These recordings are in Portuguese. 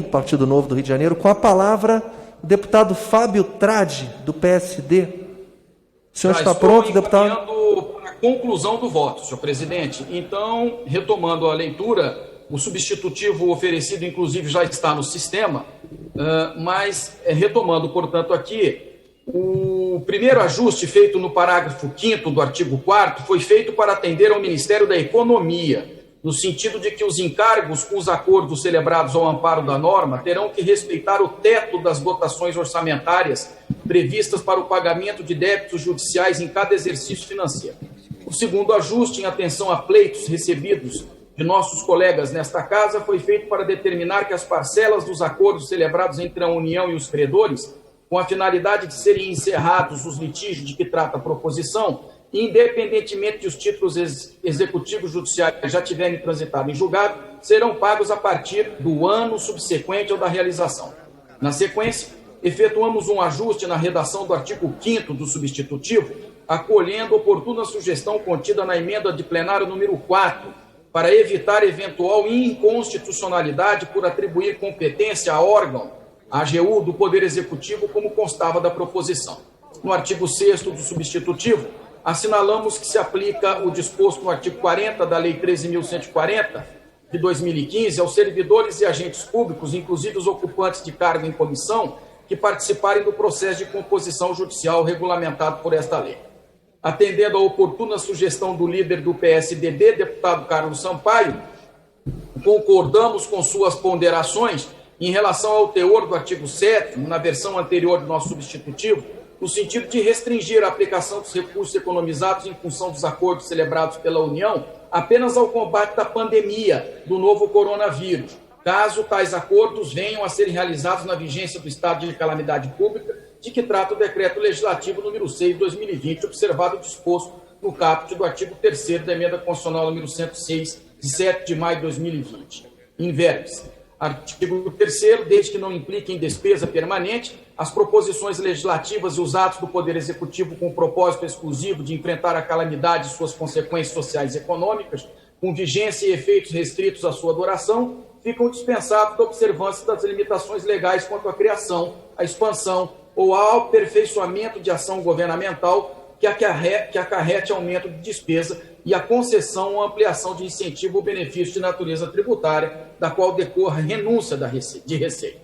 do Partido Novo do Rio de Janeiro. Com a palavra, o deputado Fábio Tradi, do PSD. O senhor está pronto, deputado? Para a conclusão do voto, senhor presidente. Então, retomando a leitura, o substitutivo oferecido, inclusive, já está no sistema, mas, retomando, portanto, aqui, o primeiro ajuste feito no parágrafo 5º do artigo 4º foi feito para atender ao Ministério da Economia, no sentido de que os encargos com os acordos celebrados ao amparo da norma terão que respeitar o teto das dotações orçamentárias previstas para o pagamento de débitos judiciais em cada exercício financeiro. O segundo ajuste, em atenção a pleitos recebidos de nossos colegas nesta casa, foi feito para determinar que as parcelas dos acordos celebrados entre a União e os credores, com a finalidade de serem encerrados os litígios de que trata a proposição, independentemente de os títulos executivos judiciais já tiverem transitado em julgado, serão pagos a partir do ano subsequente ao da realização. Na sequência, efetuamos um ajuste na redação do artigo 5º do substitutivo, acolhendo oportuna sugestão contida na emenda de plenário número 4, para evitar eventual inconstitucionalidade por atribuir competência a órgão, a AGU, do Poder Executivo, como constava da proposição. No artigo 6º do substitutivo, assinalamos que se aplica o disposto no artigo 40 da Lei 13.140, de 2015, aos servidores e agentes públicos, inclusive os ocupantes de cargo em comissão, que participarem do processo de composição judicial regulamentado por esta lei. Atendendo à oportuna sugestão do líder do PSDB, deputado Carlos Sampaio, concordamos com suas ponderações em relação ao teor do artigo 7º, na versão anterior do nosso substitutivo, no sentido de restringir a aplicação dos recursos economizados em função dos acordos celebrados pela União apenas ao combate da pandemia do novo coronavírus, caso tais acordos venham a serem realizados na vigência do estado de calamidade pública, de que trata o decreto legislativo número 6 de 2020, observado o disposto no caput do artigo 3º da emenda constitucional número 106, de 7 de maio de 2020. Em verbis. Artigo 3º, desde que não impliquem despesa permanente, as proposições legislativas e os atos do Poder Executivo com o propósito exclusivo de enfrentar a calamidade e suas consequências sociais e econômicas, com vigência e efeitos restritos à sua duração, ficam dispensados da observância das limitações legais quanto à criação, à expansão ou ao aperfeiçoamento de ação governamental que acarrete aumento de despesa e a concessão ou ampliação de incentivo ou benefício de natureza tributária, da qual decorra renúncia de receita.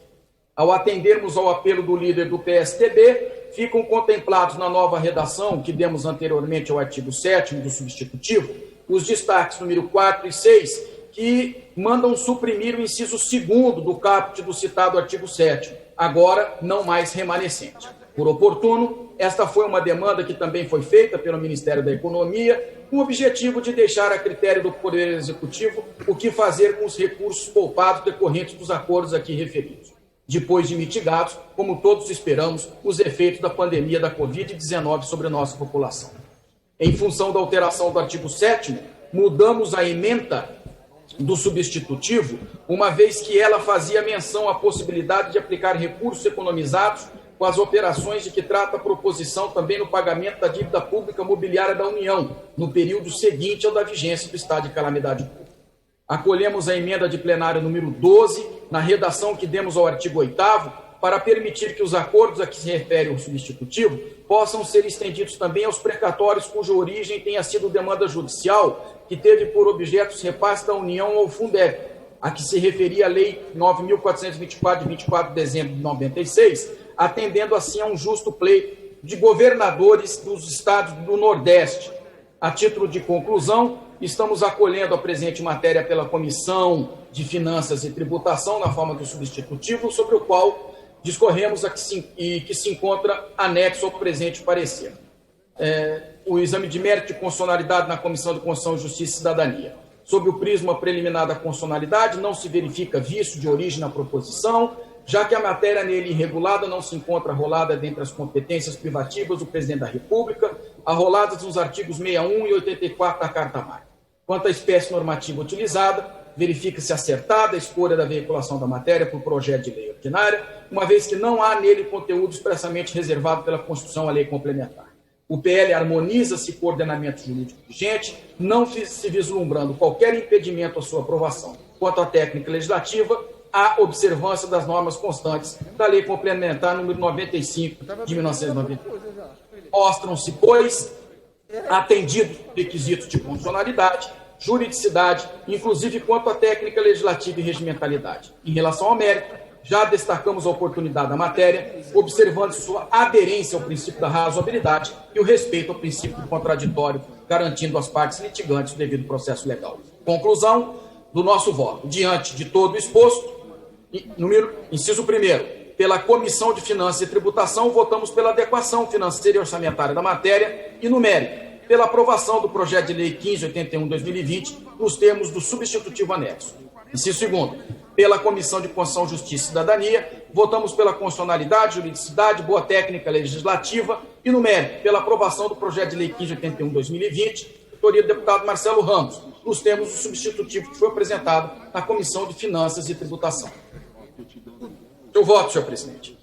Ao atendermos ao apelo do líder do PSDB, ficam contemplados na nova redação, que demos anteriormente ao artigo 7º do substitutivo, os destaques número 4 e 6, que mandam suprimir o inciso 2º do caput do citado artigo 7º, agora não mais remanescente. Por oportuno, esta foi uma demanda que também foi feita pelo Ministério da Economia, com o objetivo de deixar a critério do Poder Executivo o que fazer com os recursos poupados decorrentes dos acordos aqui referidos, depois de mitigados, como todos esperamos, os efeitos da pandemia da Covid-19 sobre a nossa população. Em função da alteração do artigo 7º, mudamos a ementa do substitutivo, uma vez que ela fazia menção à possibilidade de aplicar recursos economizados com as operações de que trata a proposição também no pagamento da dívida pública mobiliária da União, no período seguinte ao da vigência do estado de calamidade pública. Acolhemos a emenda de plenário número 12, na redação que demos ao artigo 8º, para permitir que os acordos a que se refere o substitutivo possam ser estendidos também aos precatórios cuja origem tenha sido demanda judicial, que teve por objeto os repasses da União ao Fundeb, a que se referia a Lei 9.424, de 24 de dezembro de 96, atendendo assim a um justo pleito de governadores dos estados do Nordeste. A título de conclusão, estamos acolhendo a presente matéria pela Comissão de Finanças e Tributação, na forma do substitutivo, sobre o qual discorremos e que se encontra anexo ao presente parecer. O exame de mérito de constitucionalidade na Comissão de Constituição, Justiça e Cidadania. Sob o prisma preliminar da constitucionalidade, não se verifica vício de origem na proposição, já que a matéria nele irregulada não se encontra arrolada dentre as competências privativas do Presidente da República, arroladas nos artigos 61 e 84 da Carta Magna. Quanto à espécie normativa utilizada, verifica-se acertada a escolha da veiculação da matéria por projeto de lei ordinária, uma vez que não há nele conteúdo expressamente reservado pela Constituição à lei complementar. O PL harmoniza-se com o ordenamento jurídico vigente, não se vislumbrando qualquer impedimento à sua aprovação. Quanto à técnica legislativa, a observância das normas constantes da Lei Complementar número 95 de 1990. Mostram-se, pois, atendidos requisitos de constitucionalidade, juridicidade, inclusive quanto à técnica legislativa e regimentalidade. Em relação ao mérito, já destacamos a oportunidade da matéria, observando sua aderência ao princípio da razoabilidade e o respeito ao princípio do contraditório, garantindo às partes litigantes o devido processo legal. Conclusão do nosso voto. Diante de todo o exposto, inciso 1º, pela Comissão de Finanças e Tributação, votamos pela adequação financeira e orçamentária da matéria e, no mérito, pela aprovação do projeto de lei 1581/2020, nos termos do substitutivo anexo. Inciso 2º, pela Comissão de Constituição, Justiça e Cidadania, votamos pela constitucionalidade, juridicidade, boa técnica legislativa e, no mérito, pela aprovação do projeto de lei 1581/2020, autoria do deputado Marcelo Ramos, nos termos do substitutivo que foi apresentado na Comissão de Finanças e Tributação. Eu voto, senhor presidente.